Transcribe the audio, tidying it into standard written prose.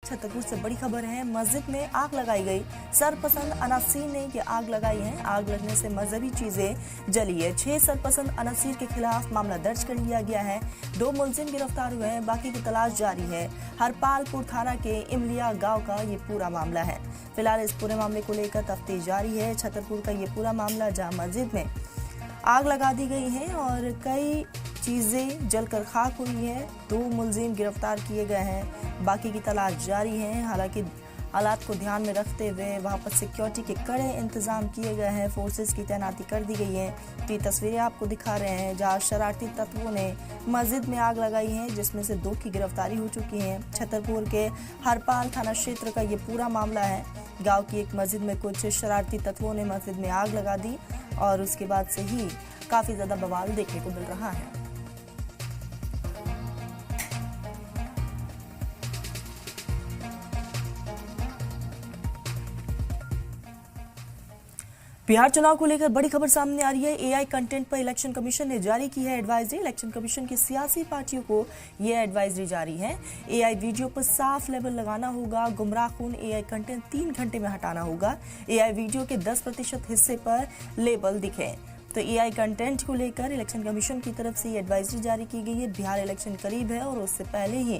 छतरपुर से बड़ी खबर है। मस्जिद में आग लगाई गई। सरपसंद अनासीर ने ये आग लगाई है। आग लगने से मजहबी चीजें जली है। 6 सरपसंद अनासीर के खिलाफ मामला दर्ज कर लिया गया है। 2 मुलजिम गिरफ्तार हुए हैं, बाकी की तलाश जारी है। हरपालपुर थाना के इमलिया गांव का ये पूरा मामला है। फिलहाल इस पूरे मामले को लेकर तफ्तीश जारी है। छतरपुर का ये पूरा मामला, जहां मस्जिद में आग लगा दी गई है और कई चीजें जलकर खाक हुई है। 2 मुलजिम गिरफ्तार किए गए हैं, बाकी की तलाश जारी है। हालांकि हालात को ध्यान में रखते हुए वहां पर सिक्योरिटी के कड़े इंतजाम किए गए हैं। फोर्सेस की तैनाती कर दी गई है। ये तस्वीरें आपको दिखा रहे हैं जहां शरारती तत्वों ने मस्जिद में आग लगाई है, जिसमें से 2 की गिरफ्तारी हो चुकी है। छतरपुर के हरपाल थाना क्षेत्र का ये पूरा मामला है। गांव की एक मस्जिद में कुछ शरारती तत्वों ने मस्जिद में आग लगा दी और उसके बाद से ही काफी ज्यादा बवाल देखने को मिल रहा है। बिहार चुनाव को लेकर बड़ी खबर सामने आ रही है। एआई कंटेंट पर इलेक्शन कमीशन ने जारी की है एडवाइजरी। इलेक्शन कमीशन की सियासी पार्टियों को यह एडवाइजरी जारी है। एआई वीडियो पर साफ लेबल लगाना होगा। गुमराहकुन एआई कंटेंट 3 घंटे में हटाना होगा। एआई वीडियो के 10% हिस्से पर लेबल दिखे। तो एआई कंटेंट को लेकर इलेक्शन कमीशन की तरफ से ये एडवाइजरी जारी की गई है। बिहार इलेक्शन करीब है और उससे पहले ही